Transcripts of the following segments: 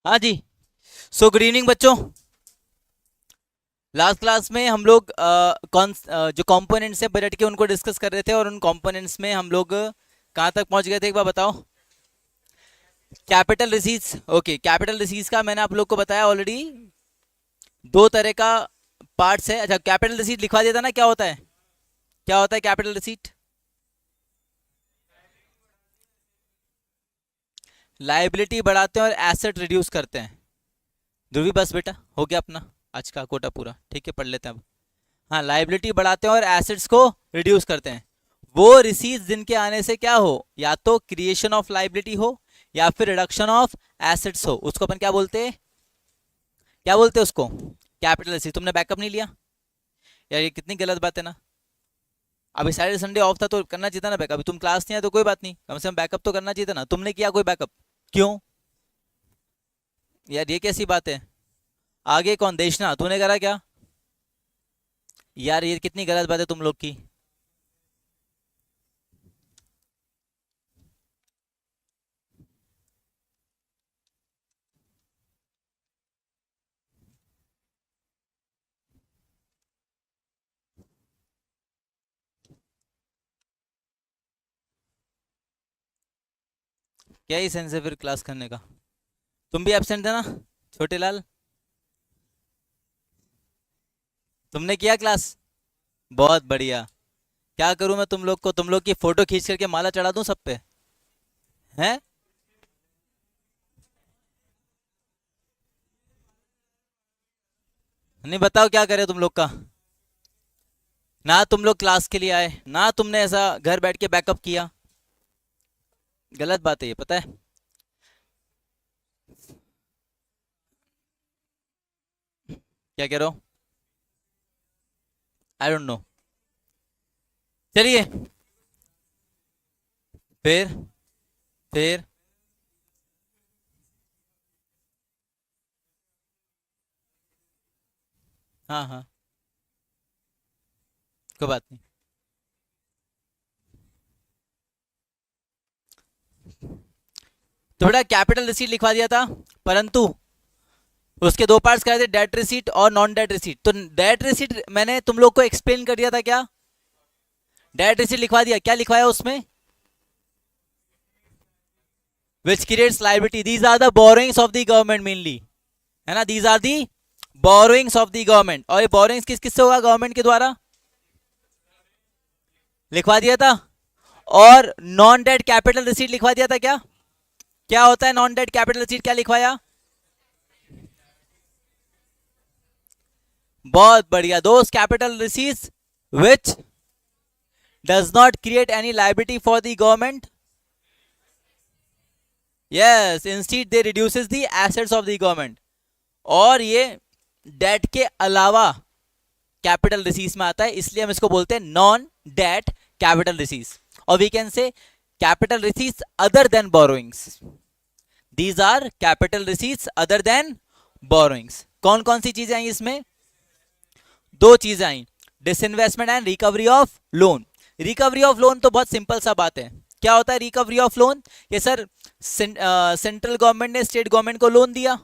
हाँ जी। So good evening बच्चों। Last class में हम लोग जो कंपोनेंट्स है बजट के उनको डिस्कस कर रहे थे, और उन कंपोनेंट्स में हम लोग कहाँ तक पहुंच गए थे एक बार बताओ। Capital receipts. Okay, capital receipts का मैंने आप लोग को बताया ऑलरेडी। दो तरह का पार्ट्स है। अच्छा, कैपिटल रिसीट लिखवा दिया था ना, क्या होता है? क्या होता है कैपिटल रिसीट? लाइबिलिटी बढ़ाते हैं और एसेट रिड्यूस करते हैं। ध्रुवी बस बेटा, हो गया अपना आज का कोटा पूरा। ठीक है, पढ़ लेते हैं अब। हाँ, लाइबिलिटी बढ़ाते हैं और एसेट्स को रिड्यूस करते हैं। वो रिसीट्स जिनके आने से क्या हो, या तो क्रिएशन ऑफ लाइबिलिटी हो या फिर रिडक्शन ऑफ एसेट्स हो, उसको अपन क्या बोलते हैं? क्या बोलते हैं उसको? Capital receipt. तुमने बैकअप नहीं लिया यार, ये कितनी गलत बात है ना। अभी सैटरडे संडे ऑफ था तो करना चाहिए था ना बैकअप। अभी तुम क्लास नहीं आए तो कोई बात नहीं, कम से कम बैकअप तो करना चाहिए था ना। तुमने किया कोई बैकअप? क्यों यार, ये कैसी बात है? आगे कौन, देशना तूने करा क्या? यार ये कितनी गलत बात है तुम लोग की। क्या ही सेंस है फिर क्लास करने का? तुम भी एबसेंट थे ना छोटे लाल? तुमने किया क्लास? बहुत बढ़िया। क्या करूं मैं तुम लोग को, तुम लोग की फोटो खींच करके माला चढ़ा दूं सब पे? हैं? नहीं, बताओ क्या करे तुम लोग का। ना तुम लोग क्लास के लिए आए, ना तुमने ऐसा घर बैठ के बैकअप किया। गलत बात है ये, पता है। क्या कह रहे हो? I don't know. चलिए। फिर हाँ हाँ, कोई बात नहीं। तो बेटा कैपिटल रिसीट लिखवा दिया था, परंतु उसके दो पार्ट्स कराए थे, डेट रिसीट और नॉन डेट रिसीट। तो डेट रिसीट मैंने तुम लोग को एक्सप्लेन कर दिया था क्या? डेट रिसीट लिखवा दिया, क्या लिखवाया उसमें? Which creates liability, these are the borrowings of the government mainly, है ना। These are the borrowings of the government, और ये बोरोइंग्स किस किस से होगा? गवर्नमेंट के द्वारा। लिखवा दिया था। और नॉन डेट कैपिटल रिसीट लिखवा दिया था क्या? क्या होता है नॉन डेट कैपिटल रिसीट, क्या लिखवाया? बहुत बढ़िया। Those capital receipts which does not create any liability for the government, yes, instead they reduces the assets of the government. और ये डेट के अलावा कैपिटल रिसीट्स में आता है, इसलिए हम इसको बोलते हैं नॉन डेट कैपिटल रिसीट्स। और we can say capital receipts other than borrowings. These are capital receipts other than borrowings. कौन कौन सी चीजें आई इसमें? दो चीजें आई, disinvestment and recovery of loan. Recovery of loan तो बहुत सिंपल सा बात है। क्या होता है रिकवरी ऑफ लोन? ये सर, सेंट्रल गवर्नमेंट ने स्टेट गवर्नमेंट को लोन दिया।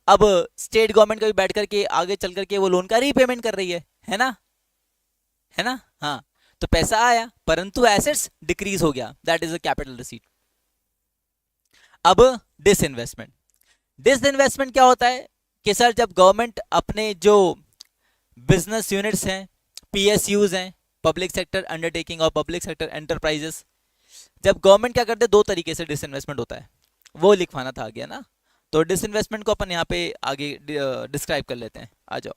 अब स्टेट गवर्नमेंट कभी बैठ करके आगे चल करके वो लोन का रीपेमेंट कर रही है ना, है ना। हाँ, तो पैसा आया परंतु एसेट्स डिक्रीज हो गया, that is a capital receipt. अब डिसइन्वेस्टमेंट। डिसइन्वेस्टमेंट क्या होता है कि सर, जब गवर्नमेंट अपने जो बिजनेस यूनिट्स हैं, पीएसयूज हैं, पब्लिक सेक्टर अंडरटेकिंग और पब्लिक सेक्टर एंटरप्राइजेस, जब गवर्नमेंट क्या करते हैं, दो तरीके से डिसइन्वेस्टमेंट होता है। वो लिखवाना था आगे, है ना। तो डिसइन्वेस्टमेंट को अपन यहाँ पे आगे डिस्क्राइब कर लेते हैं, आ जाओ।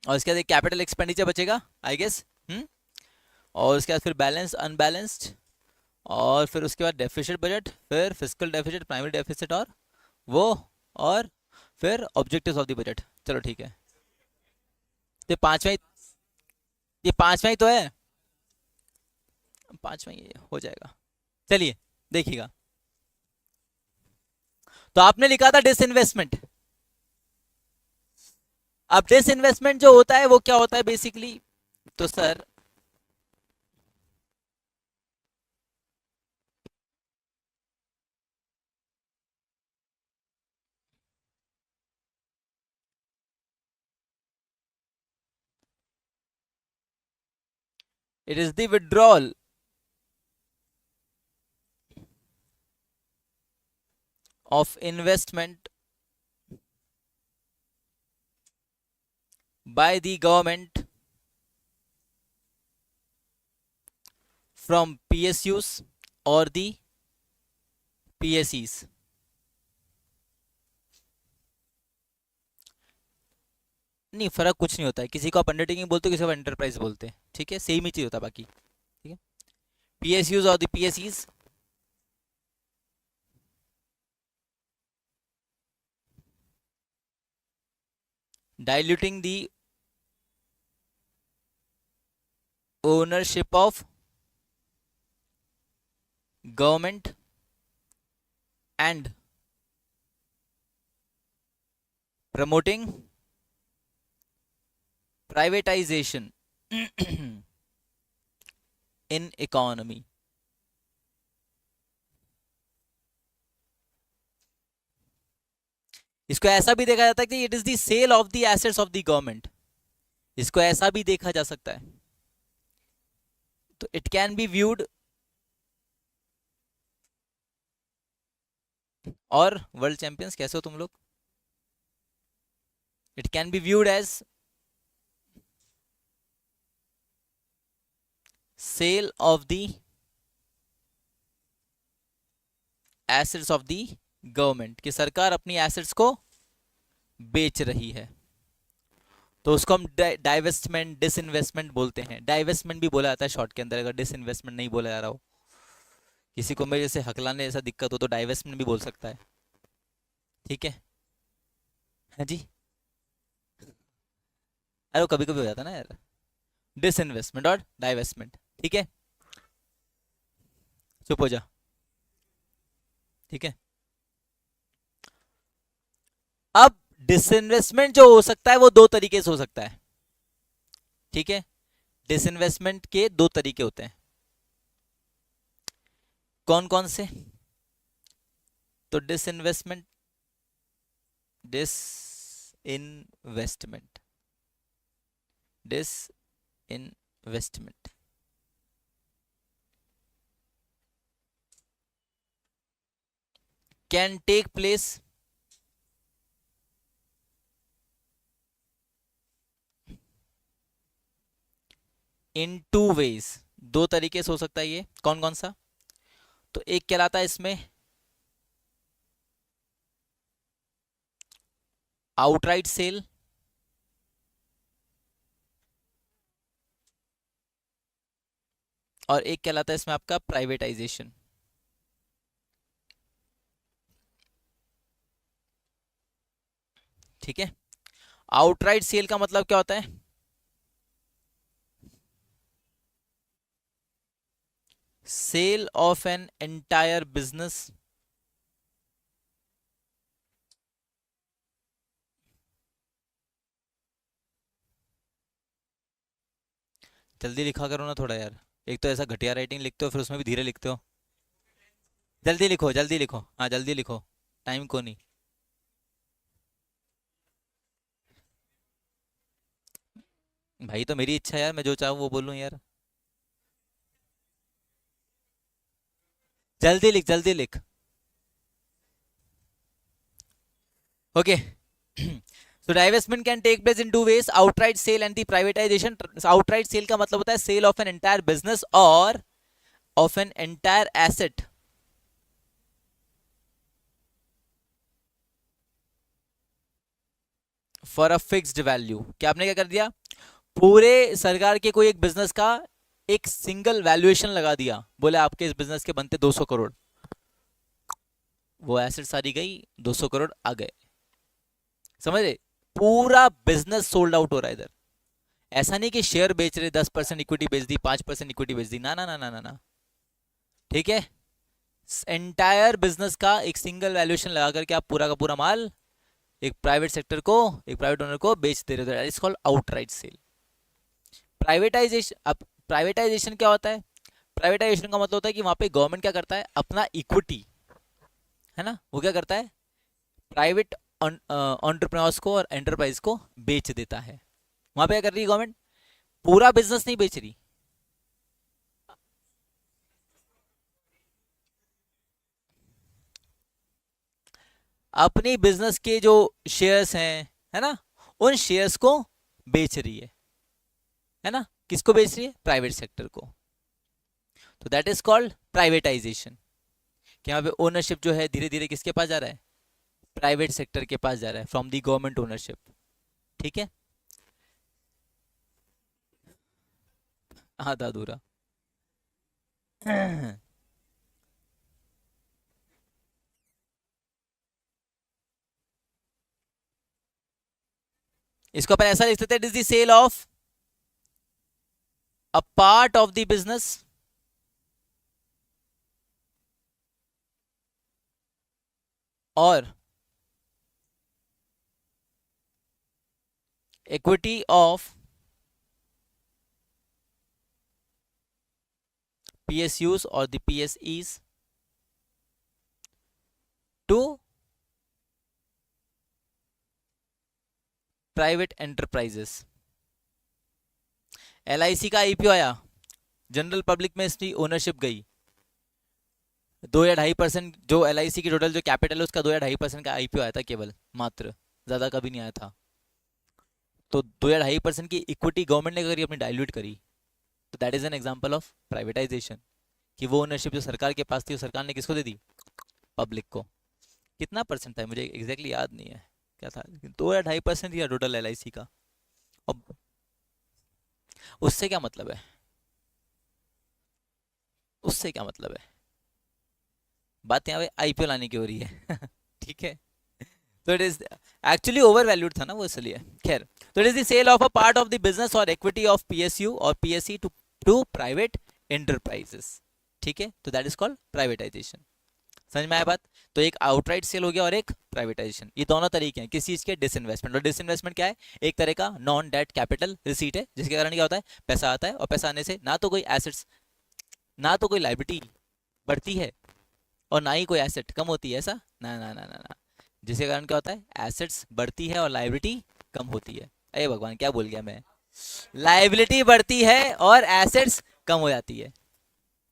और इसके बाद एक कैपिटल एक्सपेंडिचर बचेगा, आई गेस। और उसके बाद फिर बैलेंस अनबैलेंस्ड, और फिर उसके बाद डेफिसिट बजट, फिर फिजिकल डेफिसिट, प्राइमरी डेफिसिट, और वो, और फिर ऑब्जेक्टिव्स ऑफ द बजट। चलो ठीक है। ये पांचवा ही, ये पांचवा ही तो है। पांचवा ही हो जाएगा। चलिए देखिएगा। तो आपने लिखा था डिसइन्वेस्टमेंट। अब डिसइन्वेस्टमेंट जो होता है वो क्या होता है बेसिकली? तो sir, It is the withdrawal of investment by the government from PSUs or the PSEs. नहीं, फर्क कुछ नहीं होता है, किसी को आप अंडरटेकिंग बोलते हो, किसी को एंटरप्राइज बोलते हैं, ठीक है, सेम ही चीज होता है बाकी, ठीक है। PSUs और the PSEs diluting the ownership of government and promoting privatization in economy. इसको ऐसा भी देखा जाता है कि it is the sale of the assets of the government, इसको ऐसा भी देखा जा सकता है। तो इट कैन बी व्यूड, और वर्ल्ड चैंपियंस कैसे हो तुम लोग, it can be viewed as sale of the assets of the government, कि सरकार अपनी एसेट्स को बेच रही है, तो उसको हम डाइवेस्टमेंट, डिसइन्वेस्टमेंट बोलते हैं। डाइवेस्टमेंट भी बोला जाता है शॉर्ट के अंदर, अगर डिसइन्वेस्टमेंट नहीं बोला जा रहा हो, किसी को मेरे जैसे हकलाने जैसा दिक्कत हो तो डाइवेस्टमेंट भी बोल सकता है, ठीक है। हाँ जी, अरे कभी कभी हो जाता है ना यार, डिसइन्वेस्टमेंट और डाइवेस्टमेंट, ठीक है। चुप हो जा, ठीक है। अब डिसइन्वेस्टमेंट जो हो सकता है वो दो तरीके से हो सकता है, ठीक है। डिसइन्वेस्टमेंट के दो तरीके होते हैं, कौन कौन से? तो disinvestment can take place in two ways, दो तरीके से हो सकता है। ये कौन कौन सा? तो एक कहलाता है इसमें आउटराइट सेल, और एक कहलाता है इसमें आपका प्राइवेटाइजेशन, ठीक है। आउटराइट सेल का मतलब क्या होता है? Sale of an entire business जल्दी लिखा करो ना थोड़ा यार, एक तो ऐसा घटिया राइटिंग लिखते हो, फिर उसमें भी धीरे लिखते हो। जल्दी लिखो, जल्दी लिखो, हाँ जल्दी लिखो, टाइम को नहीं। भाई तो मेरी इच्छा यार, मैं जो चाहूँ वो बोलूँ यार, जल्दी लिख, जल्दी लिख। Okay, so divestment can take place in two ways, outright sale and the privatization. Outright sale का मतलब होता है sale of an entire business or of an entire asset for a fixed value। क्या आपने क्या कर दिया? पूरे सरकार के कोई एक बिजनेस का एक सिंगल वैल्यूएशन लगा दिया, बोले आपके इस बिजनेस के बनते 200 करोड़, वो एसेट सारी गई, 200 करोड़ आ गए, समझ रहे? पूरा बिजनेस सोल्ड आउट हो रहा है इधर। ऐसा नहीं कि शेयर बेच रहे, 10% इक्विटी बेच दी, 5% इक्विटी बेच दी, ना ना ना ना ना ना, ठीक है। एंटायर बिजनेस का एक सिंगल वैल्यूएशन लगा करके आप पूरा का पूरा माल एक प्राइवेट सेक्टर को, एक प्राइवेट ओनर को बेच दे रहे हो, it's called outright sale. Privatisation, अब प्राइवेटाइजेशन क्या होता है? प्राइवेटाइजेशन का मतलब होता है कि वहां पे गवर्नमेंट क्या करता है, अपना इक्विटी है ना, वो क्या करता है, प्राइवेट एंटरप्रेन्योर्स को और एंटरप्राइज को बेच देता है। वहां पे क्या कर रही है गवर्नमेंट? पूरा बिजनेस नहीं बेच रही, अपनी बिजनेस के जो शेयर्स हैं, है ना, उन शेयर्स को बेच रही है ना, किसको बेच रही है? प्राइवेट सेक्टर को। तो दैट इज कॉल्ड प्राइवेटाइजेशन, कि यहाँ पे ओनरशिप जो है धीरे धीरे किसके पास जा रहा है? प्राइवेट सेक्टर के पास जा रहा है, फ्रॉम दी गवर्नमेंट ओनरशिप। ठीक है, आधा अधूरा। इसको अपन ऐसा लिख सकते हैं, it is the sale of a part of the business और equity of PSUs or the PSEs to private enterprises। LIC का IPO आया, जनरल पब्लिक में इसकी ओनरशिप गई, 2 या 2.5%, जो LIC की टोटल जो कैपिटल है उसका 2 या 2.5% का IPO आया था केवल, मात्र, ज्यादा कभी नहीं आया था। तो 2 या 2.5% की इक्विटी गवर्नमेंट ने करी, अपनी डाइल्यूट करी, तो that is an example of privatisation, कि वो ओनरशिप जो सरकार के पास थी वो सरकार ने किसको दे दी? पब्लिक को। कितना परसेंट था मुझे एग्जैक्टली याद नहीं है क्या था, लेकिन 2 या 2.5% या टोटल LIC का। अब उससे क्या मतलब है? उससे क्या मतलब है? बात यहाँ पे IPO लाने की हो रही है। ठीक है, तो it is actually over valued था ना वो, इसलिए। खैर, तो it is the sale of a part of the business और इक्विटी ऑफ PSU और PSE टू प्राइवेट एंटरप्राइजेस। ठीक है, तो दैट इज कॉल्ड प्राइवेटाइजेशन। समझ में आया बात? तो एक आउटराइट सेल हो गया और एक प्राइवेटाइजेशन, ये दोनों तरीके हैं किसी चीज के डिसइन्वेस्टमेंट। और डिसइन्वेस्टमेंट क्या है? एक तरह का नॉन डेट कैपिटल रिसीट है, जिसके कारण क्या होता है? पैसा आता है, और पैसा आने से ना तो कोई एसेट्स, ना तो कोई लाइबिलिटी बढ़ती है, और ना ही कोई एसेट कम होती है, ऐसा ना ना ना ना ना। जिसके कारण क्या होता है? एसेट्स बढ़ती है और लाइबिलिटी कम होती है। अरे भगवान, क्या बोल गया मैं? लाइबिलिटी बढ़ती है और एसेट्स कम हो जाती है,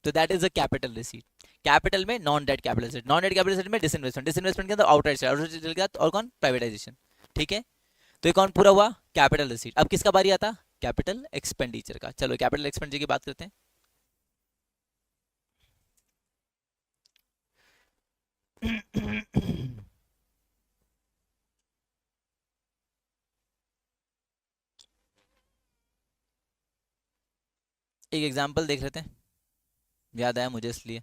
तो that is a capital receipt. Capital में non debt capital receipt, non debt capital receipt में डिसइन्वेस्टमेंट, डिसइन्वेस्टमेंट के अंदर आउटराइट सेल, आउटराइट सेल के साथ और कौन? प्राइवेटाइजेशन। ठीक है, तो ये कौन पूरा हुआ? Capital receipt. अब किसका बारी आता? कैपिटल एक्सपेंडिचर का। चलो कैपिटल एक्सपेंडिचर की बात करते हैं। एक एग्जांपल देख लेते हैं, याद आया मुझे इसलिए।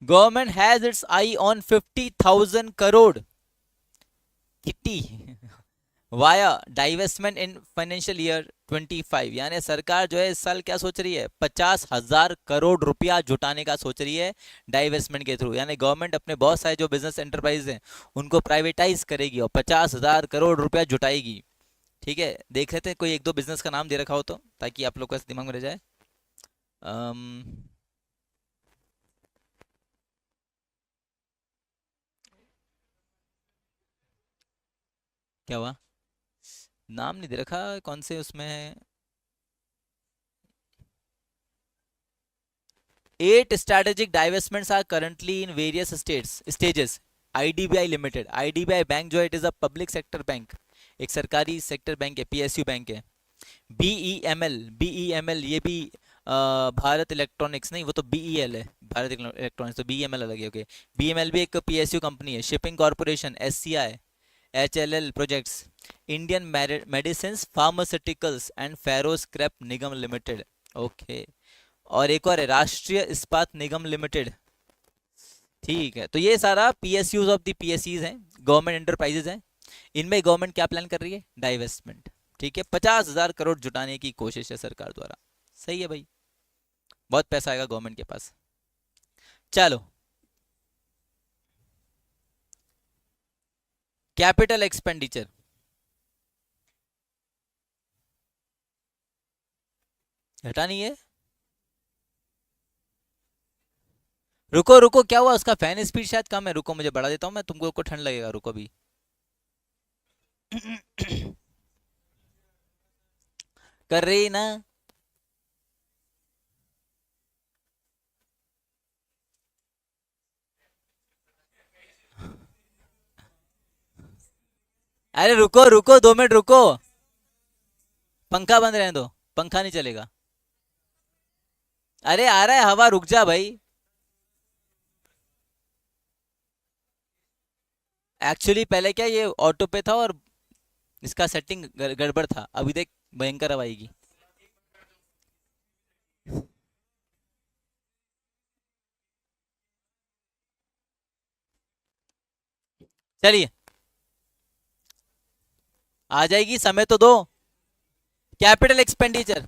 Government has it's I on 50,000 crore kitty via divestment in financial year 25। यानी सरकार जो है इस साल क्या सोच रही है? 50,000 करोड़ रुपया जुटाने का सोच रही है डाइवेस्टमेंट के थ्रू। यानी गवर्नमेंट अपने बहुत सारे जो बिजनेस एंटरप्राइज हैं उनको प्राइवेटाइज करेगी और 50,000 करोड़ रुपया जुटाएगी। ठीक है, देख लेते हैं कोई एक दो बिजनेस का नाम दे रखा हो तो, ताकि आप लोग का दिमाग में रह जाए। अम, क्या हुआ? नाम नहीं दे रखा कौन से उसमें। 8 strategic divestments are currently in various stages। IDBI limited, IDBI bank जो है, it is a public sector bank, एक सरकारी सेक्टर बैंक है, PSU बैंक है। BEML ये भी भारत इलेक्ट्रॉनिक्स नहीं, वो तो BEL है, भारत इलेक्ट्रॉनिक्स, तो BEML अलग है। ओके, BEML भी एक PSU कंपनी है। Shipping corporation, SCI, HLL projects, Indian medicine pharmaceuticals and ferro scrap Nigam limited. Okay, और एक और है राष्ट्रीय इस्पात निगम लिमिटेड। ठीक है, तो ये सारा PSUs ऑफ द PSEs हैं, गवर्नमेंट एंटरप्राइजेज हैं। इनमें गवर्नमेंट क्या प्लान कर रही है? डाइवेस्टमेंट। ठीक है, 50,000 करोड़ जुटाने की कोशिश है सरकार द्वारा। सही है भाई, बहुत पैसा आएगा गवर्नमेंट के पास। चलो, कैपिटल एक्सपेंडिचर घटा नहीं है, रुको रुको, क्या हुआ? उसका फैन स्पीड शायद कम है। रुको मुझे बढ़ा देता हूँ मैं, तुमको को ठंड लगेगा, रुको भी। कर रही ना? अरे रुको रुको, 2 मिनट रुको। पंखा बंद रहने दो, पंखा नहीं चलेगा। अरे आ रहा है हवा, रुक जा भाई। एक्चुअली पहले क्या ये ऑटो पे था और इसका सेटिंग गड़बड़ था। अभी देख, भयंकर हवा आएगी। चलिए, आ जाएगी, समय तो दो। Capital expenditure.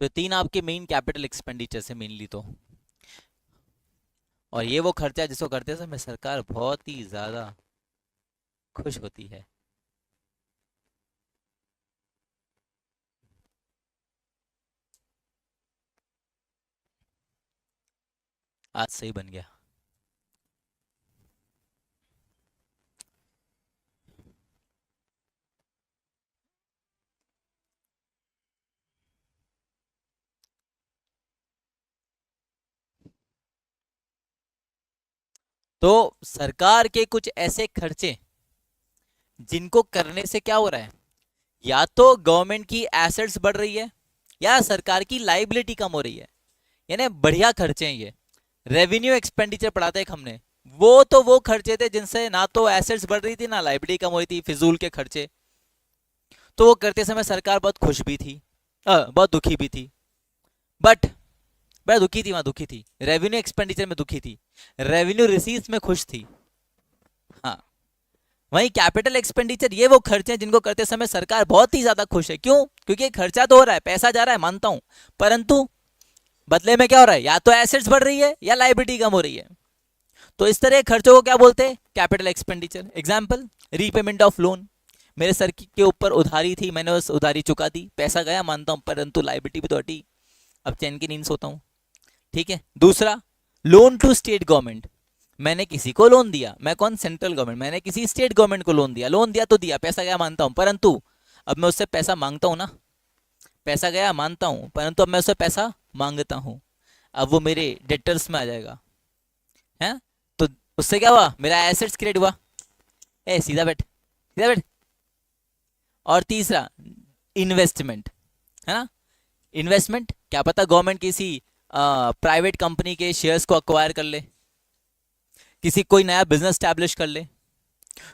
तो 3 आपके मेन कैपिटल एक्सपेंडिचर से मेनली तो। और ये वो खर्चा है जिसको करते समय सरकार बहुत ही ज्यादा खुश होती है। आज सही बन गया। तो सरकार के कुछ ऐसे खर्चे जिनको करने से क्या हो रहा है, या तो गवर्नमेंट की एसेट्स बढ़ रही है या सरकार की लाइबिलिटी कम हो रही है। यानी बढ़िया खर्चे हैं ये। रेवेन्यू एक्सपेंडिचर पढ़ाते एक हमने, वो खर्चे थे जिनसे ना तो एसेट्स बढ़ रही थी ना लाइबिलिटी कम हो रही थी, फिजूल के खर्चे। तो वो करते समय सरकार बहुत खुश भी थी, बहुत दुखी भी थी। बट बड़ा दुखी थी, वहां दुखी थी, रेवेन्यू एक्सपेंडिचर में दुखी थी, रेवेन्यू रिसीव्स में खुश थी। हाँ, वहीं कैपिटल एक्सपेंडिचर ये वो खर्चे हैं जिनको करते समय सरकार बहुत ही ज्यादा खुश है। क्यों? क्योंकि खर्चा तो हो रहा है, पैसा जा रहा है, मानता हूं, परंतु बदले में क्या हो रहा है, या तो एसेट्स बढ़ रही है या लाइबिलिटी कम हो रही है। तो इस तरह खर्चों को क्या बोलते हैं? Capital expenditure. Example, repayment of loan. मेरे सर के ऊपर उधारी थी, मैंने उस उधारी चुका दी, पैसा गया मानता हूं, परंतु लाइबिलिटी भी तो हटी। अब चैन की नींद सोता हूं। ठीक है। दूसरा, लोन टू स्टेट गवर्नमेंट। मैंने किसी को लोन दिया, मैं कौन? Central government. मैंने किसी स्टेट गवर्नमेंट को लोन दिया, लोन दिया तो दिया, पैसा गया मानता हूं, परंतु अब मैं उससे पैसा मांगता हूं ना। पैसा गया मानता हूं, परंतु अब मैं उससे पैसा मांगता हूं। अब वो मेरे डेटर्स में आ जाएगा, है? तो उससे क्या हुआ? मेरा एसेट्स क्रिएट हुआ। ए सीधा बैठ, सीधा बैठ। और तीसरा, इन्वेस्टमेंट, है ना? इन्वेस्टमेंट, क्या पता गवर्नमेंट किसी प्राइवेट कंपनी के शेयर्स को अक्वायर कर ले, किसी कोई नया बिजनेस स्टैब्लिश कर ले,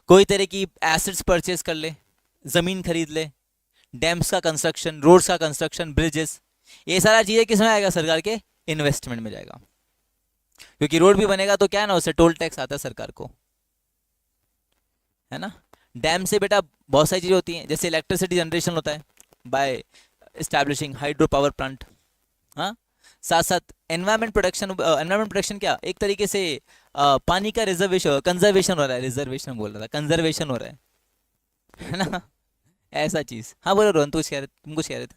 कोई तरह की एसेट्स परचेज कर ले, जमीन खरीद ले, डैम्स का कंस्ट्रक्शन, रोड्स का कंस्ट्रक्शन, ब्रिजेस, ये सारा चीजें किस में आएगा? सरकार के इन्वेस्टमेंट में जाएगा। क्योंकि रोड भी बनेगा तो क्या है ना, उससे टोल टैक्स आता है सरकार को, है ना? डैम से बेटा बहुत सारी चीजें होती हैं, जैसे इलेक्ट्रिसिटी जनरेशन होता है by establishing hydro power plant. हाँ, साथ साथ एनवायरमेंट प्रोटेक्शन। एनवायरमेंट प्रोटेक्शन क्या, एक तरीके से पानी का रिजर्वेशन, कंजर्वेशन हो रहा है, रिजर्वेशन बोल रहा था, कंजर्वेशन हो रहा है ना? ऐसा चीज। हाँ बोलो रोहन, तुम कुछ कह रहे थे।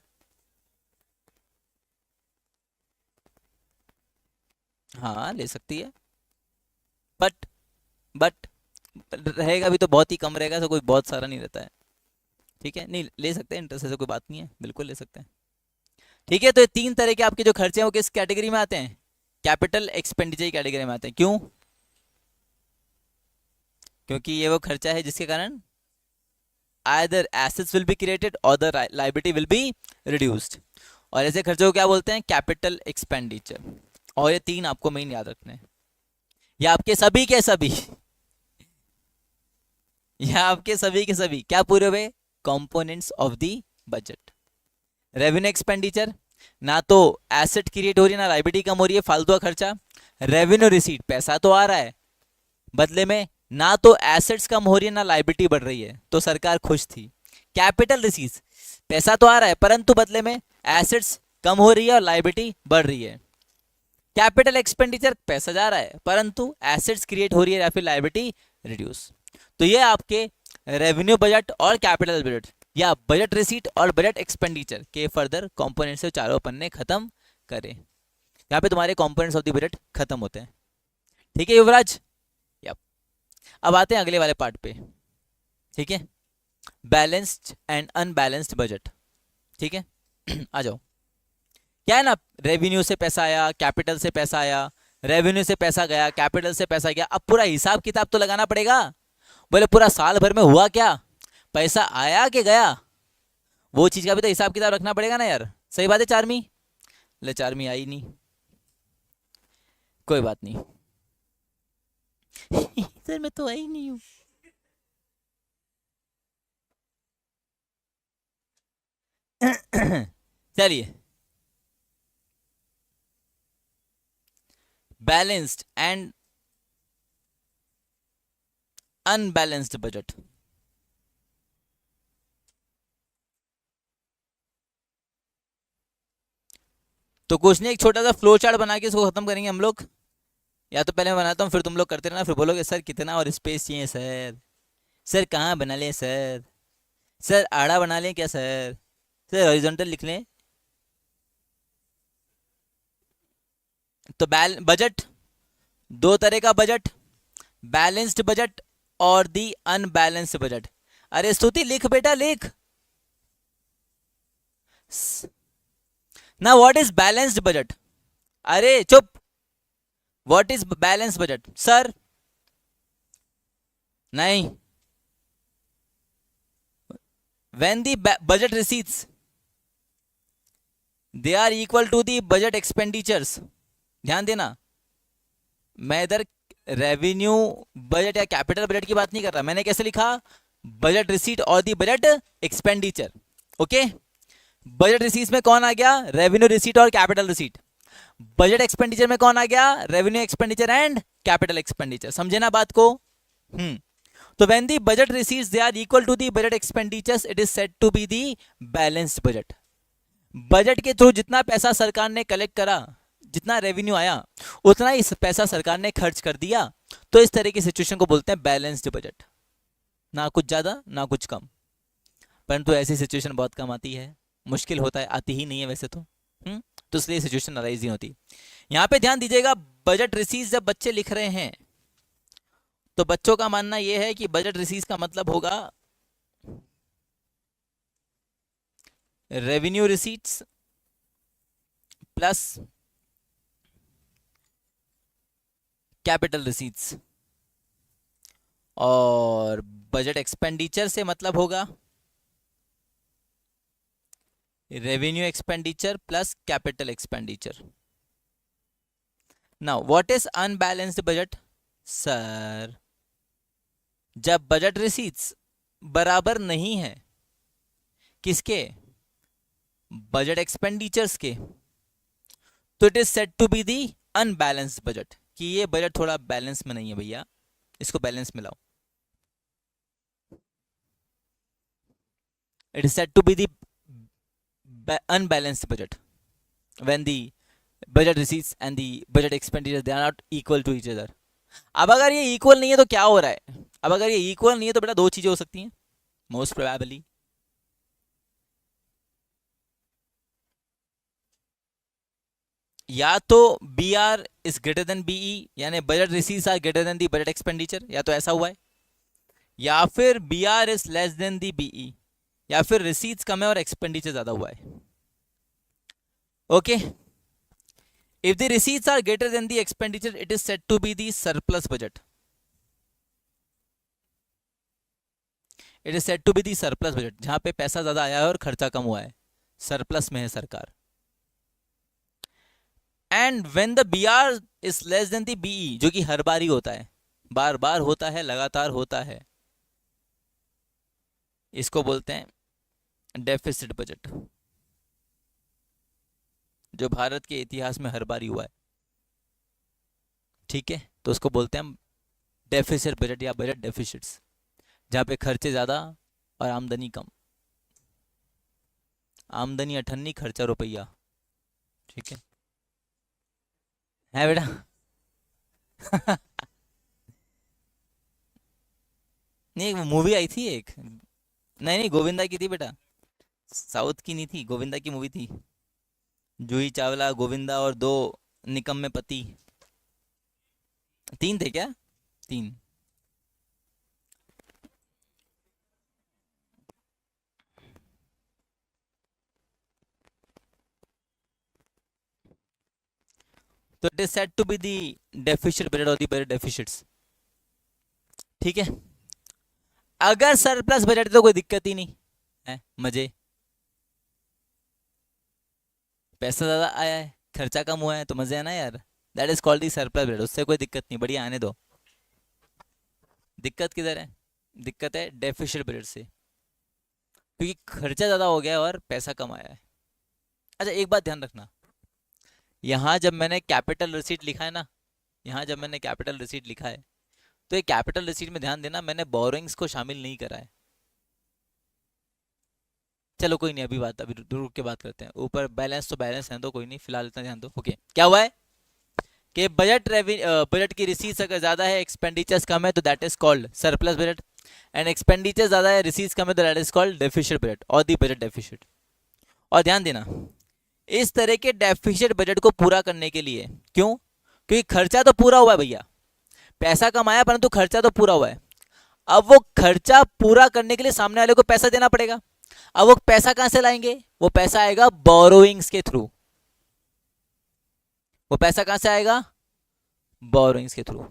हाँ ले सकती है, बट बट रहेगा भी तो बहुत ही कम रहेगा, तो कोई बहुत सारा नहीं रहता है। ठीक है, नहीं ले सकते हैं, इंटरेस्ट से कोई बात नहीं है, बिल्कुल ले सकते हैं। ठीक है, तो ये तीन तरह के आपके जो खर्चे हैं वो किस कैटेगरी में आते हैं? कैपिटल एक्सपेंडिचर की कैटेगरी में आते हैं। क्यों? क्योंकि ये वो खर्चा है जिसके कारण either assets will be created or the liability will be reduced, और ऐसे खर्चों को क्या बोलते हैं? Capital expenditure. और ये तीन आपको मेन याद रखने हैं। ये आपके सभी के सभी, ये आपके सभी के सभी क्या पूरे हुए? Components of the budget. Revenue expenditure, ना तो एसेट क्रिएट हो रही है ना लाइबिलिटी कम हो रही है, फालतू का खर्चा। रेवेन्यू रिसीट, पैसा तो आ रहा है, बदले में ना तो एसेट्स कम हो रही है ना लाइबिलिटी बढ़ रही है, तो सरकार खुश थी। कैपिटल रिसीट्स, पैसा तो आ रहा है परंतु बदले में एसेट्स कम हो रही है और लाइबिलिटी बढ़ रही है। कैपिटल एक्सपेंडिचर, पैसा जा रहा है परंतु एसेट्स क्रिएट हो रही है या फिर लाइबिलिटी रिड्यूस। तो ये आपके रेवेन्यू बजट और कैपिटल बजट या बजट रिसीट और बजट एक्सपेंडिचर के फर्दर कंपोनेंट से चारों पन्ने खत्म करें। यहाँ पे तुम्हारे कंपोनेंट्स ऑफ द बजट खत्म होते हैं। ठीक है युवराज? यप। अब आते हैं अगले वाले पार्ट पे। ठीक है, बैलेंस्ड एंड अनबैलेंस्ड बजट। ठीक है आ जाओ। क्या है ना, रेवेन्यू से पैसा आया, कैपिटल से पैसा आया, रेवेन्यू से पैसा गया, कैपिटल से पैसा गया। अब पूरा हिसाब किताब तो लगाना पड़ेगा। बोले पूरा साल भर में हुआ क्या, पैसा आया कि गया, वो चीज का भी तो हिसाब किताब रखना पड़ेगा ना यार। सही बात है चारमी? ले चारमी आई नहीं, कोई बात नहीं सर मैं तो आई नहीं हूँ। चलिए, बैलेंस्ड एंड अनबैलेंस्ड बजट। तो कुछ नहीं, एक छोटा सा फ्लो चार्ट बना के इसको खत्म करेंगे हम लोग। या तो पहले मैं बनाता हूँ फिर तुम लोग करते रहना, फिर बोलोगे सर कितना और स्पेस चाहिए सर, सर कहाँ बना लें सर आड़ा बना लें क्या सर हॉरिजॉन्टल लिख लें। तो बजट, दो तरह का बजट, बैलेंस्ड बजट और दी अनबैलेंस्ड बजट। अरे स्तुति लिख बेटा लिख ना, व्हाट इज बैलेंस्ड बजट? अरे चुप, what is balance budget sir? नहीं, when the budget receipts they are equal to the budget expenditures। ध्यान देना, मैं इधर रेवेन्यू बजट या कैपिटल बजट की बात नहीं कर रहा, मैंने कैसे लिखा? बजट रिसीट और the budget expenditure. Okay, budget receipt में कौन आ गया? रेवेन्यू रिसीट और कैपिटल रिसीट। बजट एक्सपेंडिचर में कौन आ गया? Revenue expenditure and capital expenditure. समझे ना बात को? तो when the budget receipts they are equal to the budget expenditures it is said to be the balanced budget। Budget के थ्रू जितना पैसा सरकार ने कलेक्ट करा, जितना रेवेन्यू आया, उतना ही पैसा सरकार ने खर्च कर दिया, तो इस तरह की सिचुएशन को बोलते हैं बैलेंस्ड बजट। ना कुछ ज्यादा ना कुछ कम, परंतु ऐसी सिचुएशन बहुत कम आती है, मुश्किल होता है, आती ही नहीं है वैसे तो। तो इसलिए सिचुएशन अराइज नहीं होती। यहाँ पे ध्यान दीजिएगा, बजट रिसीव्स जब बच्चे लिख रहे हैं तो बच्चों का मानना यह है कि बजट रिसीव्स का मतलब होगा revenue receipts plus capital receipts, और बजट एक्सपेंडिचर से मतलब होगा revenue expenditure plus capital expenditure. Now what is unbalanced budget? Sir जब बजट रिसीट्स बराबर नहीं है किसके? बजट एक्सपेंडिचर्स के, तो it is said to be the unbalanced budget, कि ये बजट थोड़ा बैलेंस में नहीं है भैया, इसको बैलेंस में लाओ। It is said to be the unbalanced budget when the budget receipts and the budget expenditure they are not equal to each other. अब अगर ये इक्वल नहीं है तो क्या हो रहा है? अब अगर ये इक्वल नहीं है तो बेटा दो चीजें हो सकती हैं मोस्ट प्रोबेबली। या तो B R is greater than BE, यानी budget receipts are greater than the budget expenditure, या तो ऐसा हुआ है, या फिर B R is less than the BE, या फिर रिसीट्स कम है और एक्सपेंडिचर ज्यादा हुआ है। Okay, if the receipts are greater than the expenditure it is said to be the surplus budget, it is said to be the surplus budget, जहां पे पैसा ज्यादा आया है और खर्चा कम हुआ है, सरप्लस में है सरकार। And when the B R is less than the B E, जो कि हर बार ही होता है, बार बार होता है, लगातार होता है, इसको बोलते हैं डेफिसिट बजट, जो भारत के इतिहास में हर बार ही हुआ है। ठीक है, तो उसको बोलते हैं हम डेफिसिट बजट या बजट डेफिसिट्स, जहां पे खर्चे ज्यादा और आमदनी कम, आमदनी अठन्नी खर्चा रुपया। ठीक है बेटा। नहीं, मूवी आई थी एक, नहीं नहीं गोविंदा की थी बेटा, साउथ की नहीं थी, गोविंदा की मूवी थी, जूही चावला, गोविंदा और दो निकम्मे पति, तीन थे क्या, तीन। तो it is said to be the deficit budget और दी बजट डेफिशिट्स। ठीक है, अगर सरप्लस बजट है तो कोई दिक्कत ही नहीं है, मजे, पैसा ज्यादा आया है, खर्चा कम हुआ है, तो मजे है ना यार, that is called the surplus budget, उससे कोई दिक्कत नहीं, बढ़िया आने दो। दिक्कत किधर है, दिक्कत है डेफिशिट बजट से, क्योंकि खर्चा ज्यादा हो गया है और पैसा कम आया है। अच्छा एक बात ध्यान रखना, यहाँ जब मैंने कैपिटल रिसीट लिखा है ना, यहाँ जब मैंने कैपिटल रिसीट लिखा है, तो ये कैपिटल रिसीट में ध्यान देना मैंने बोरोइंग्स को शामिल नहीं करा है। चलो कोई नहीं, अभी बात, अभी रुक के बात करते हैं, ऊपर बैलेंस तो बैलेंस है तो कोई नहीं, फिलहाल इतना ध्यान दो। ओके, क्या हुआ है कि बजट की रिसीट्स अगर ज्यादा है, एक्सपेंडिचर्स कम है, तो that is called surplus budget, and expenditure ज्यादा है, रिसीट्स कम है, तो that is called deficit budget और दी बजट डेफिशिट। और ध्यान देना, इस तरह के डेफिशिट बजट को पूरा करने के लिए, क्यों, क्योंकि खर्चा तो पूरा हुआ है भैया, पैसा कमाया परंतु खर्चा तो पूरा हुआ है, अब वो खर्चा पूरा करने के लिए सामने वाले को पैसा देना पड़ेगा। अब वो पैसा कहां से लाएंगे, वो पैसा आएगा बोरोइंग्स के थ्रू, वो पैसा कहां से आएगा, बोरोइंग्स के थ्रू।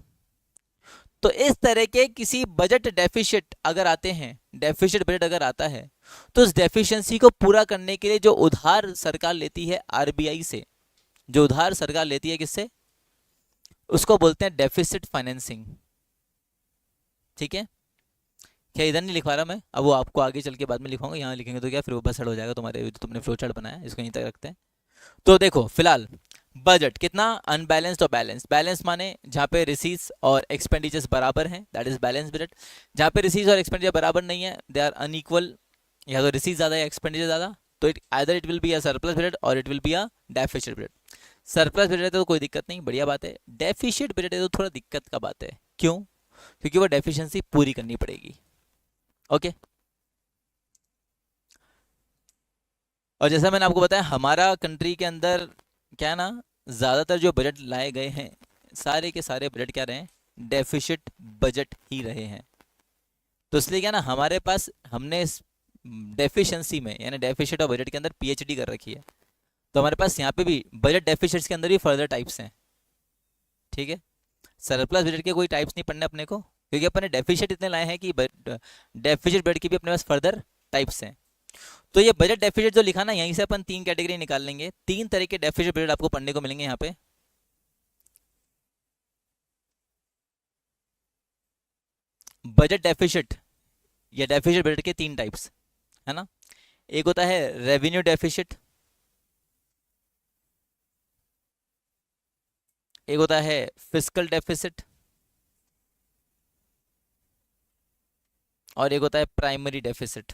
तो इस तरह के किसी बजट डेफिशिट अगर आते हैं, डेफिशिट बजट अगर आता है, तो उस डेफिशिएंसी को पूरा करने के लिए जो उधार सरकार लेती है आरबीआई से, जो उधार सरकार लेती है किससे, उसको बोलते हैं डेफिसिट फाइनेंसिंग। ठीक है, क्या इधर नहीं लिखवा रहा मैं, अब वो आपको आगे चल के बाद में लिखवाऊंगा, यहाँ लिखेंगे तो क्या फिर वो बसड़ हो जाएगा तुम्हारे, जो तुमने फ्लो चार्ट बनाया इसको यहीं तक रखते हैं। तो देखो फिलहाल बजट कितना अनबैलेंस्ड और बैलेंस, बैलेंस माने जहाँ पे रिसीट्स और एक्सपेंडिचर्स बराबर हैं, दैट इज बैलेंस बजट। जहाँ पे रिसीट्स और एक्सपेंडिचर बराबर नहीं है, दे आर अनइक्वल, या तो रिसीट्स ज़्यादा या एक्सपेंडिचर ज़्यादा, तो it either it will be a surplus budget और it will be a deficit budget. Surplus budget है तो कोई दिक्कत नहीं, बढ़िया बात है, डेफिशिट बजट है तो थोड़ा दिक्कत का बात है, क्यों, क्योंकि वो डेफिशिएंसी पूरी करनी पड़ेगी। ओके, और जैसा मैंने आपको बताया हमारा कंट्री के अंदर क्या है ना, ज़्यादातर जो बजट लाए गए हैं, सारे के सारे बजट क्या रहे हैं, डेफिशिट बजट ही रहे हैं। तो इसलिए क्या ना, हमारे पास हमने डेफिशिएंसी में यानी डेफिशिट और बजट के अंदर पीएचडी कर रखी है, तो हमारे पास यहाँ पे भी बजट डेफिशिट्स के अंदर भी फर्दर टाइप्स हैं। ठीक है, सरप्लस बजट के कोई टाइप्स नहीं पढ़ने अपने को, क्योंकि अपने डेफिशिट इतने लाए हैं कि डेफिशिट बजट की भी अपने पास फर्दर टाइप्स हैं। तो ये बजट डेफिसिट जो लिखा ना, यहीं से अपन तीन कैटेगरी निकाल लेंगे, तीन तरह के डेफिसिट बजट आपको पढ़ने को मिलेंगे यहाँ पे। बजट डेफिसिट या डेफिसिट बजट के तीन टाइप्स है ना, एक होता है रेवेन्यू डेफिसिट, एक होता है फिस्कल डेफिसिट, और एक होता है प्राइमरी डेफिसिट।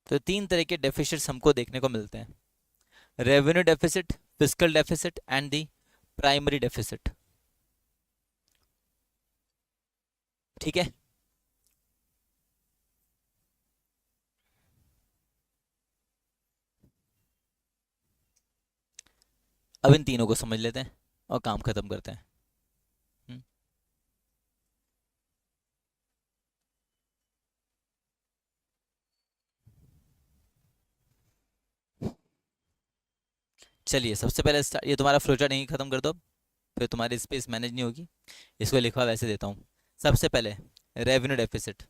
तो तीन तरह के डेफिसिट्स हमको देखने को मिलते हैं, revenue deficit, fiscal deficit and the primary deficit. ठीक है, अब इन तीनों को समझ लेते हैं और काम खत्म करते हैं। हम्म, चलिए सबसे पहले ये तुम्हारा फ्लोचार्ट यहीं खत्म कर दो, फिर तुम्हारी स्पेस मैनेज नहीं होगी। इसको लिखवा वैसे देता हूँ। सबसे पहले revenue deficit.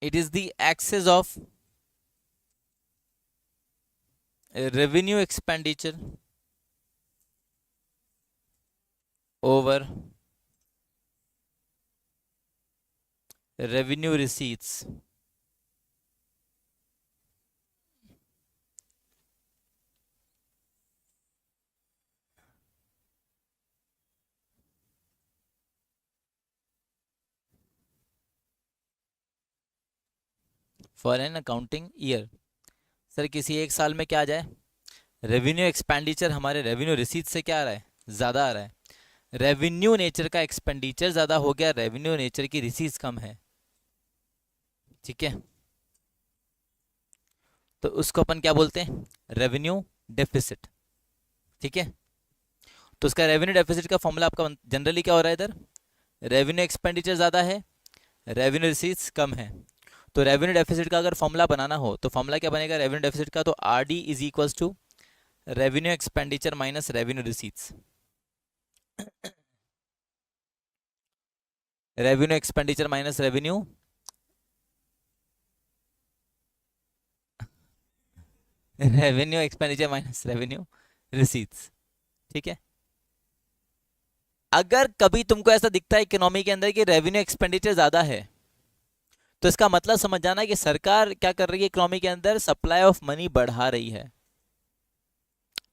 It is the excess of revenue expenditure over revenue receipts for an accounting year. Sir किसी एक साल में क्या आ जाए, रेवेन्यू एक्सपेंडिचर हमारे रेवेन्यू रिसीट से क्या आ रहा है, ज़्यादा आ रहा है। रेवेन्यू नेचर का एक्सपेंडिचर ज़्यादा हो गया, रेवेन्यू नेचर की रिसीट्स कम है। ठीक है, तो उसको अपन क्या बोलते हैं, रेवेन्यू डेफिसिट। ठीक है, तो उसका रेवेन्यू डेफिसिट का फॉर्मूला आपका जनरली क्या हो रहा है इधर, रेवेन्यू एक्सपेंडिचर ज़्यादा है, रेवेन्यू रिसीट्स कम है। तो रेवेन्यू डेफिसिट का अगर फॉर्मूला बनाना हो तो फॉर्मूला क्या बनेगा रेवेन्यू डेफिसिट का, तो R D is equals to revenue expenditure minus revenue receipts. Revenue expenditure minus revenue revenue expenditure minus revenue receipts. ठीक है, अगर कभी तुमको ऐसा दिखता है इकोनॉमी के अंदर कि रेवेन्यू एक्सपेंडिचर ज्यादा है, तो इसका मतलब समझ जाना कि सरकार क्या कर रही है, इकोनॉमी के अंदर सप्लाई ऑफ मनी बढ़ा रही है।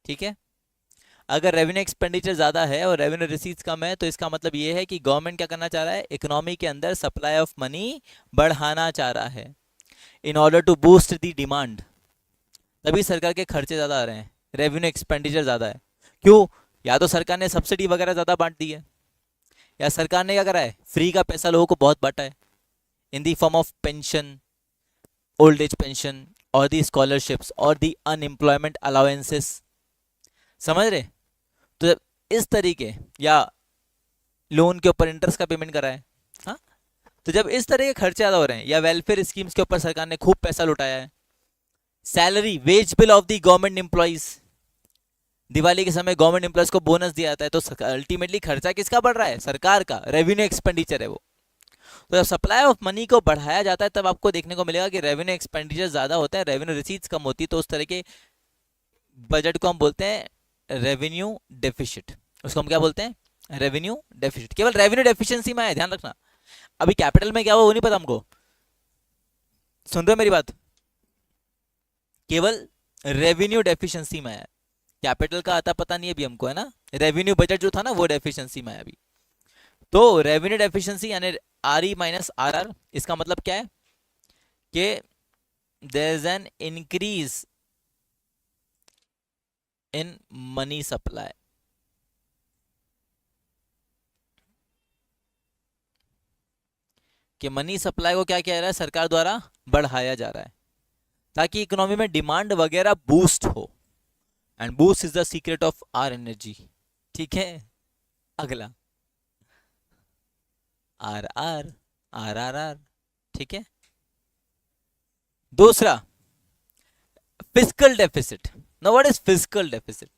ठीक है, अगर रेवेन्यू एक्सपेंडिचर ज्यादा है और रेवेन्यू रिसीट्स कम है, तो इसका मतलब ये है कि गवर्नमेंट क्या करना चाह रहा है, इकोनॉमी के अंदर सप्लाई ऑफ मनी बढ़ाना चाह रहा है in order to boost the demand. तभी सरकार के खर्चे ज्यादा आ रहे हैं, रेवेन्यू एक्सपेंडिचर ज्यादा है। क्यों, या तो सरकार ने सब्सिडी वगैरह ज्यादा बांट दी है, या सरकार ने क्या करा है, फ्री का पैसा लोगों को बहुत बांटा है in the form of pension, old age pension और दी स्कॉलरशिप्स और दी अनएम्प्लॉयमेंट अलाउंसेस। समझ रहे, तो जब इस तरीके, या लोन के ऊपर इंटरेस्ट का पेमेंट करा है, हाँ, तो जब इस तरह के खर्चे ज्यादा हो रहे हैं, या वेलफेयर स्कीम्स के ऊपर सरकार ने खूब पैसा लुटाया है, salary wage bill of the government employees, Diwali के समय गवर्नमेंट एम्प्लॉइज को बोनस दिया जाता है, तो अल्टीमेटली खर्चा किसका बढ़ रहा है, सरकार का, रेवेन्यू एक्सपेंडिचर है वो। तो जब सप्लाई ऑफ मनी को बढ़ाया जाता है तब आपको देखने को मिलेगा कि रेवेन्यू एक्सपेंडिचर ज्यादा होते हैं, रेवेन्यू रिसीट्स कम होती है, तो उस तरह के बजट को हम बोलते हैं रेवेन्यू डेफिसिट। उसको हम क्या बोलते हैं, रेवेन्यू डेफिसिट। केवल रेवेन्यू डेफिशिएंसी में है, ध्यान रखना। अभी कैपिटल में क्या हुआ वो नहीं पता हमको, सुन रहे हो मेरी बात, केवल रेवेन्यू डेफिशिएंसी में है, कैपिटल का आता पता नहीं अभी हमको, है ना। रेवेन्यू बजट जो था ना वो डेफिशिएंसी में है अभी। तो रेवेन्यू डेफिशिएंसी यानी R E minus R R, इसका मतलब क्या है कि there is an increase in money supply. कि मनी सप्लाई को क्या किया जा रहा है, सरकार द्वारा बढ़ाया जा रहा है, ताकि इकोनॉमी में डिमांड वगैरह बूस्ट हो, and boost is the secret of our energy. ठीक है, अगला R R R R R. ठीक है, दूसरा physical deficit. Now what is physical deficit,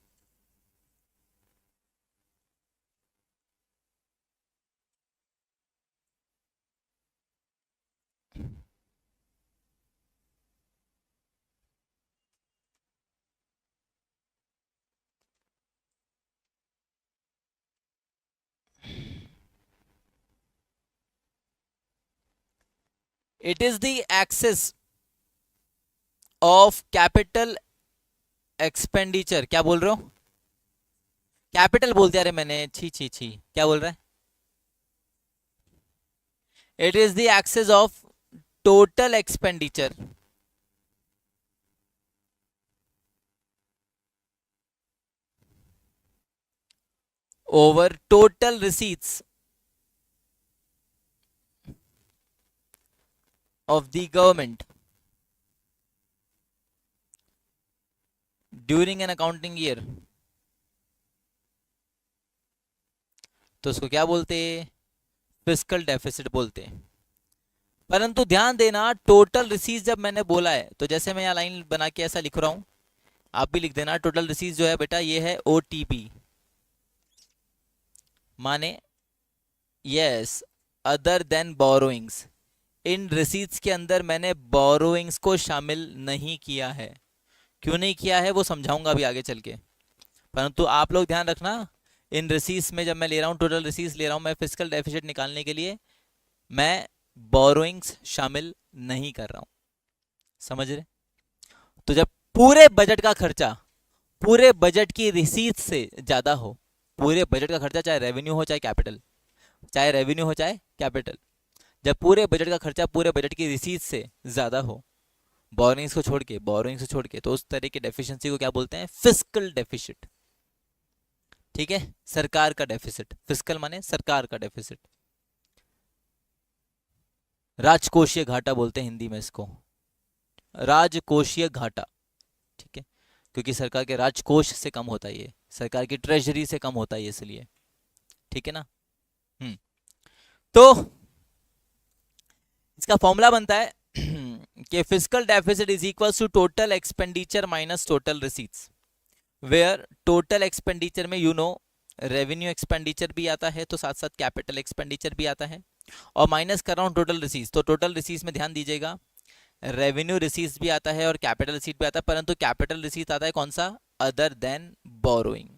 it is the excess of capital expenditure. क्या बोल रहे हो, कैपिटल बोल दिया रे मैंने, छी छी छी, क्या बोल रहा है, it is the excess of total expenditure over total receipts of the government during an accounting year, तो उसको क्या बोलते हैं? फिस्कल डेफिसिट बोलते हैं। परंतु ध्यान देना, टोटल रिसीट्स जब मैंने बोला है तो जैसे मैं यहाँ लाइन बना के ऐसा लिख रहा हूं, आप भी लिख देना। टोटल रिसीट्स जो है बेटा ये है ओटीपी, माने यस अदर देन बोरोइंग्स। इन रिसीट्स के अंदर मैंने बोरोइंग्स को शामिल नहीं किया है। क्यों नहीं किया है वो समझाऊंगा अभी आगे चल के। परंतु आप लोग ध्यान रखना, इन रिसीट्स में जब मैं ले रहा हूँ, टोटल रिसीट्स ले रहा हूँ मैं फिस्कल डेफिसिट निकालने के लिए, मैं बोरोइंग्स शामिल नहीं कर रहा हूँ। समझ रहे? तो जब पूरे बजट का खर्चा पूरे बजट की रिसीट्स से ज्यादा हो, पूरे बजट का खर्चा चाहे रेवेन्यू हो चाहे कैपिटल, चाहे रेवेन्यू हो चाहे कैपिटल, जब पूरे बजट का खर्चा पूरे बजट की रिसीट्स से ज्यादा हो, बोरोइंग्स को छोड़ के, तो उस तरह की डेफिशिएंसी को क्या बोलते हैं? Fiscal deficit. ठीक है, सरकार का डेफिसिट। फिस्कल माने सरकार का डेफिसिट। राजकोषीय घाटा बोलते हैं हिंदी में इसको, राजकोषीय घाटा। ठीक है, क्योंकि सरकार के राजकोष से कम होता है, ये सरकार की ट्रेजरी से कम होता है इसलिए। ठीक है ना? तो इसका फॉर्मूला बनता है कि fiscal deficit is equal to total expenditure minus total receipts, where total expenditure में रेवेन्यू एक्सपेंडिचर भी आता है, तो साथ साथ कैपिटल एक्सपेंडिचर भी आता है, और माइनस कर रहा हूँ टोटल रिसीट्स। तो टोटल रिसीट्स में ध्यान दीजिएगा, रेवेन्यू रिसीट्स भी आता है और कैपिटल रिसीट भी आता है, परंतु कैपिटल रिसीट आता है कौन सा? Other than borrowing,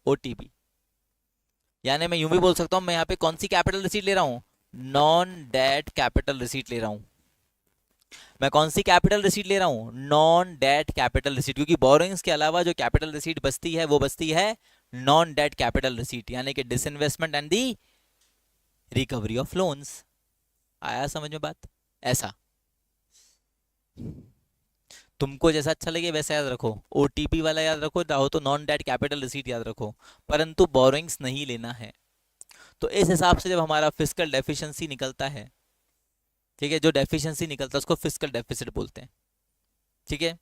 OTP. यानी मैं यूं भी बोल सकता हूं, मैं यहाँ पे कौन सी कैपिटल रिसीट ले रहा हूं? नॉन डेट कैपिटल रिसीट ले रहा हूं। मैं कौन सी कैपिटल रिसीट ले रहा हूं? नॉन डेट कैपिटल रिसीट, क्योंकि बोरोइंग्स के अलावा जो कैपिटल रिसीट बचती है वो बचती है नॉन डेट कैपिटल रिसीट, यानी कि disinvestment and the recovery of loans. आया समझ में बात? ऐसा तुमको जैसा अच्छा लगे वैसा याद रखो, ओटीपी वाला याद रखो, चाहो तो नॉन डेट कैपिटल रिसीट याद रखो, परंतु बोरोइंग्स नहीं लेना है। तो इस हिसाब से जब हमारा फिस्कल डेफिशिएंसी निकलता है, ठीक है, जो डेफिशिएंसी निकलता है उसको फिस्कल डेफिसिट बोलते हैं। ठीक है,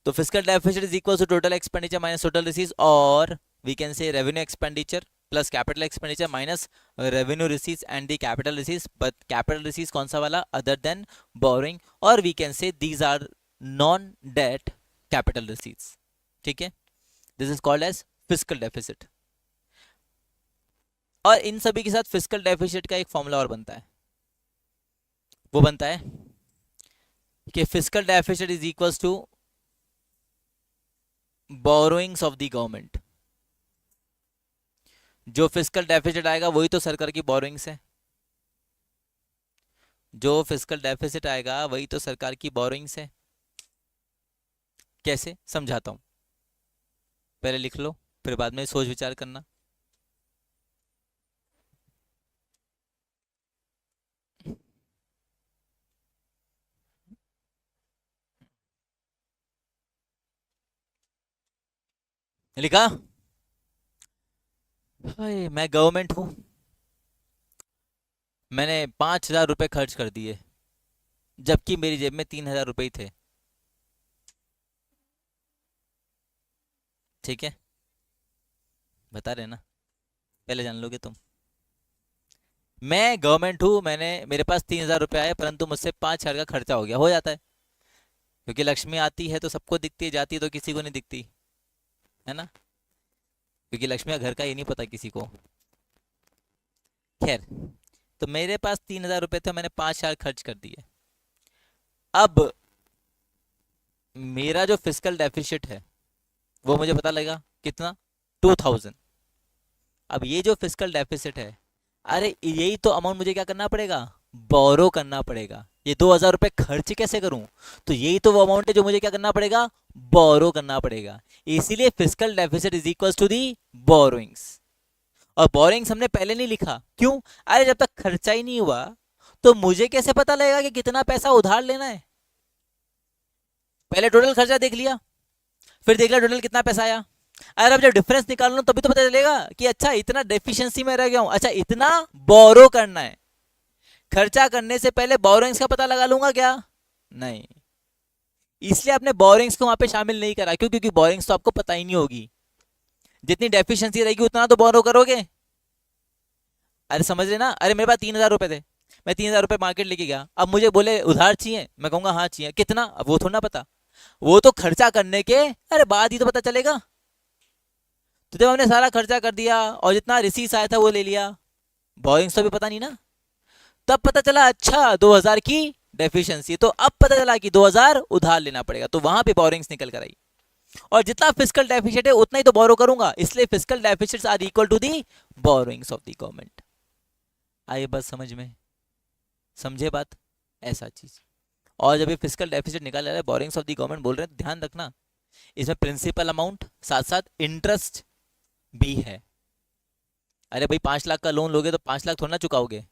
तो fiscal deficit is equal to total expenditure minus total receipts, और we can say revenue expenditure plus capital expenditure minus revenue receipts and the capital receipts, but capital receipts कौन सा वाला? अदर देन बोरोइंग, और we can say these are non debt capital receipts. ठीक है, this is called as fiscal deficit. और इन सभी के साथ फिस्कल डेफिसिट का एक फॉर्मूला और बनता है, वो बनता है कि fiscal deficit is equals to borrowings of the government. जो फिस्कल डेफिसिट आएगा वही तो सरकार की बोरोइंग्स है, जो फिस्कल डेफिसिट आएगा वही तो सरकार की बोरोइंग्स है। कैसे? समझाता हूं, पहले लिख लो फिर बाद में सोच विचार करना। लिखा? मैं गवर्नमेंट हूं, मैंने 5,000 रुपये खर्च कर दिए, जबकि मेरी जेब में 3,000 रुपये ही थे। ठीक है, बता रहे ना, पहले जान लोगे तुम। मैं गवर्नमेंट हूं, मेरे पास 3,000 रुपये आए, परंतु मुझसे 5,000 का खर्चा हो गया। हो जाता है, क्योंकि लक्ष्मी आती है तो सबको दिखती है, जाती है तो किसी को नहीं दिखती है ना, क्योंकि लक्ष्मी का घर का ये नहीं पता किसी को। खैर, तो मेरे पास 3,000 रुपये थे, मैंने 5,000 खर्च कर दिए। अब मेरा जो फिस्कल डेफिसिट है वो मुझे पता लगा कितना? 2,000। अब ये जो फिस्कल डेफिसिट है, अरे यही तो अमाउंट मुझे क्या करना पड़ेगा? बोरो करना पड़ेगा। ये 2,000 रुपये खर्च कैसे करूं? तो यही तो वो अमाउंट है जो मुझे क्या करना पड़ेगा? बोरो करना पड़ेगा। इसीलिए fiscal deficit is equals to the borrowings. और बोरोइंग्स हमने पहले नहीं लिखा, क्यों? अरे जब तक खर्चा ही नहीं हुआ तो मुझे कैसे पता लगेगा कि कितना पैसा उधार लेना है? पहले टोटल खर्चा देख लिया, फिर देख लिया टोटल कितना पैसा आया, अगर अब जब डिफरेंस निकाल लो तभी तो पता चलेगा कि अच्छा इतना डेफिशिएंसी में रह गया हूं, अच्छा इतना बोरो करना है। खर्चा करने से पहले बोरोइंग्स का पता लगा लूंगा क्या? नहीं। इसलिए आपने बोरोइंग्स को वहां पे शामिल नहीं करा। क्यों? क्योंकि बोरोइंग्स तो आपको पता ही नहीं होगी। जितनी डेफिशिएंसी रहेगी उतना तो बोरो करोगे। अरे समझ रहे ना? अरे मेरे पास 3,000 रुपए थे, मैं 3,000 रुपए मार्केट लेके गया, अब मुझे बोले उधार चाहिए, मैं कहूंगा हाँ चाहिए, कितना? अब वो थोड़ा ना पता, वो तो खर्चा करने के अरे बाद ही तो पता चलेगा। तो जब हमने सारा खर्चा कर दिया और जितना रिसीट्स आया था वो ले लिया, बोरिंग्स तो भी पता नहीं ना, तब पता चला अच्छा 2,000 की डेफिशिएंसी, तो अब पता चला कि 2,000 उधार लेना पड़ेगा, तो वहां पे बोरिंग्स निकल कर आई। और जितना फिस्कल डेफिसिट है उतना ही तो बोरो करूंगा, इसलिए fiscal deficits are equal to the borrowings of the government. आइए बस समझ में, समझे बात? ऐसा चीज। और जब ये फिस्कल डेफिसिट निकाल रहा है, बोरिंग्स ऑफ द गवर्नमेंट बोल रहे हैं, ध्यान रखना इसमें प्रिंसिपल अमाउंट साथ साथ इंटरेस्ट भी है। अरे भाई 5 लाख का लोन लोगे तो 5 लाख थोड़ा ना चुकाओगे,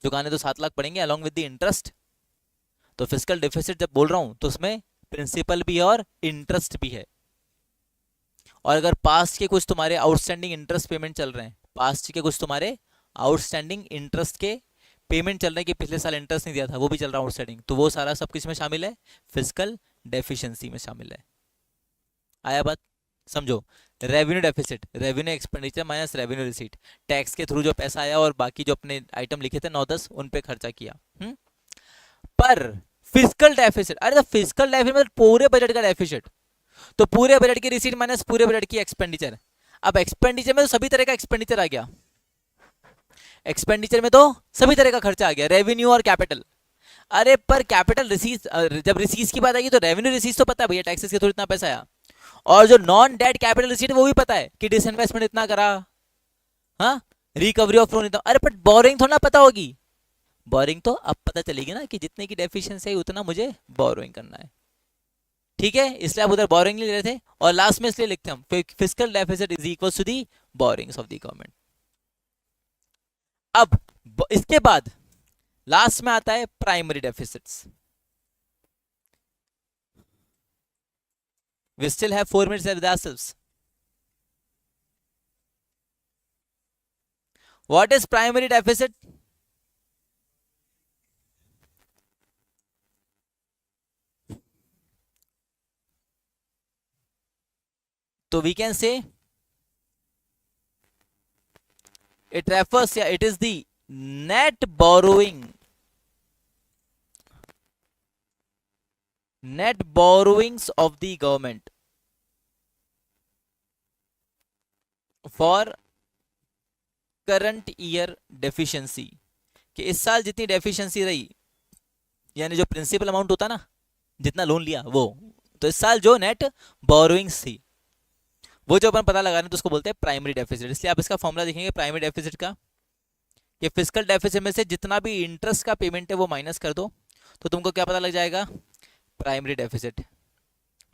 चुकाने तो 7 लाख पड़ेंगे अलॉन्ग विद द इंटरेस्ट। तो फिस्कल डेफिसिट जब बोल रहा हूं तो उसमें प्रिंसिपल भी है और इंटरेस्ट भी है। और अगर पास्ट के कुछ तुम्हारे आउटस्टैंडिंग इंटरेस्ट पेमेंट चल रहे हैं, पास्ट के कुछ तुम्हारे आउटस्टैंडिंग इंटरेस्ट के पेमेंट चल रहे हैं कि पिछले साल इंटरेस्ट नहीं दिया था वो भी चल रहा है आउटस्टैंडिंग, तो वो सारा सब किस में शामिल है? फिस्कल डेफिशिएंसी में शामिल है। आया बात? समझो, revenue deficit, revenue expenditure minus revenue receipt, tax के थ्रू जो पैसा आया और बाकी जो अपने आइटम लिखे थे 9-10 उन पे खर्चा किया। पर फिस्कल डेफिसिट, अरे तो फिस्कल डेफिसिट मतलब पूरे बजट का डेफिसिट, तो पूरे बजट की रिसीट माइनस पूरे बजट की एक्सपेंडिचर। अब एक्सपेंडिचर में तो सभी तरह का एक्सपेंडिचर आ गया, एक्सपेंडिचर में तो सभी तरह का खर्चा आ गया, रेवेन्यू और कैपिटल। अरे पर कैपिटल रिसीट, जब रिसीट की बात आएगी तो रेवेन्यू रिसीट तो पता है भैया टैक्सेस के थ्रू इतना पैसा आया, और जो नॉन डेट कैपिटल रिसीट वो भी पता है कि डिसइन्वेस्टमेंट इतना करा, हाँ, रिकवरी ऑफ लोन इतना। अरे बट बोरिंग थोड़ा ना पता होगी, बोरिंग तो अब पता चलेगी ना कि जितने की डेफिशिएंसी है उतना मुझे बोरोइंग करना है। ठीक है, इसलिए आप उधर बोरिंग ले रहे थे, और लास्ट में इसलिए लिखते हम fiscal deficit is equal to the borrowings of the government. अब इसके बाद लास्ट में आता है primary deficits. We still have 4 minutes with ourselves. What is primary deficit? So we can say it refers, yeah, it is the net borrowing, net borrowings of the government for current year deficiency, कि इस साल जितनी deficiency रही, यानी जो principal amount होता ना जितना लोन लिया वो, तो इस साल जो नेट बोरोइंग्स थी वो जो अपन पता लगाने तो उसको बोलते हैं प्राइमरी डेफिसिट। इसलिए आप इसका फॉर्मूला देखेंगे प्राइमरी डेफिसिट का, कि फिस्कल डेफिसिट में से जितना भी इंटरेस्ट का पेमेंट है वो माइनस कर दो, तो तुमको क्या पता लग जाएगा? Primary deficit.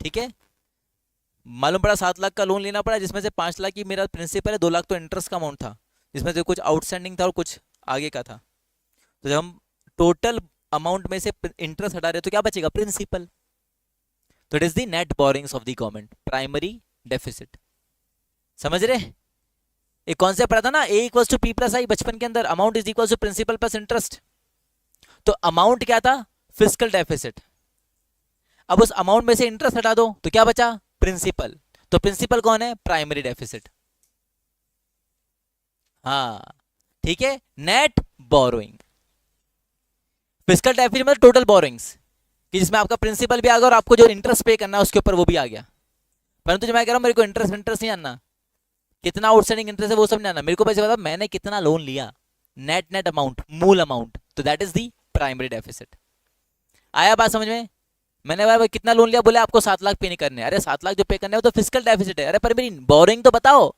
ठीक है, मालूम पड़ा 7 लाख का लोन लेना पड़ा, जिसमें से 5 लाख की मेरा प्रिंसिपल है, 2 लाख तो इंटरेस्ट का अमाउंट था, जिसमें से कुछ आउटस्टैंडिंग था और कुछ आगे का था। तो जब हम टोटल अमाउंट में से इंटरेस्ट हटा रहे तो क्या बचेगा? प्रिंसिपल। तो it is the net borrowings of the government, primary deficit. समझ रहे? एक कॉन्सेप्ट पढ़ा था ना, A equals to P plus I बचपन के अंदर, amount is equal to principal plus interest. तो अमाउंट क्या था? Fiscal deficit. अब उस अमाउंट में से इंटरेस्ट हटा दो तो क्या बचा? प्रिंसिपल। तो प्रिंसिपल कौन है? Primary deficit. हाँ ठीक है, नेट बोरोइंग। फिस्कल डेफिसिट मतलब टोटल बोरोइंग्स, कि जिसमें आपका प्रिंसिपल भी आ गया और आपको जो इंटरेस्ट पे करना है उसके ऊपर वो भी आ गया। परंतु जो मैं कह रहा हूं मेरे को इंटरेस्ट नहीं आना, कितना आउटस्टैंडिंग इंटरेस्ट है वो सब नहीं आना, मेरे को बस बता मैंने कितना लोन लिया, नेट अमाउंट, मूल अमाउंट, तो that is the primary deficit. आया बात समझ में? मैंने भाई कितना लोन लिया, बोले आपको 7 लाख पे नहीं करने। अरे 7 लाख जो पे करने हो तो फिस्कल डेफिसिट है। अरे पर मेरी बोरिंग तो बताओ,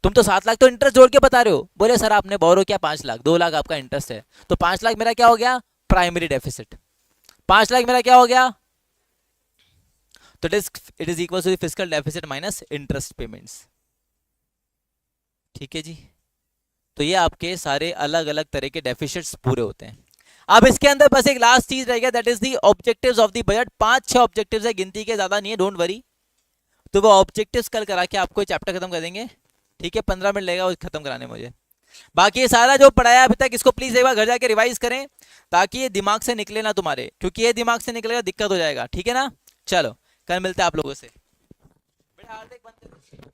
तुम तो 7 लाख तो इंटरेस्ट जोड़ के बता रहे हो। बोले सर आपने बोरो किया 5 लाख, 2 लाख आपका इंटरेस्ट है, तो 5 लाख मेरा क्या हो गया? Primary deficit. 5 लाख मेरा क्या हो गया? तो it is equal to fiscal deficit minus interest payments. ठीक है जी, तो ये आपके सारे अलग अलग तरह के डेफिसिट्स पूरे होते हैं। अब इसके अंदर बस एक लास्ट चीज रह गया, that is the objectives of the budget. 5-6 objectives है, गिनती के ज्यादा नहीं है, डोंट वरी। तो वो ऑब्जेक्टिव्स कल करा के आपको चैप्टर खत्म कर देंगे, ठीक है। 15 मिनट लगेगा वो खत्म कराने मुझे। बाकी ये सारा जो पढ़ाया अभी तक इसको प्लीज एक बार घर जाके रिवाइज करें, ताकि ये दिमाग से निकले ना तुम्हारे, क्योंकि ये दिमाग से निकलेगा दिक्कत हो जाएगा, ठीक है ना। चलो कल मिलते हैं आप लोगों से। बेटा हार्दिक बंद कर।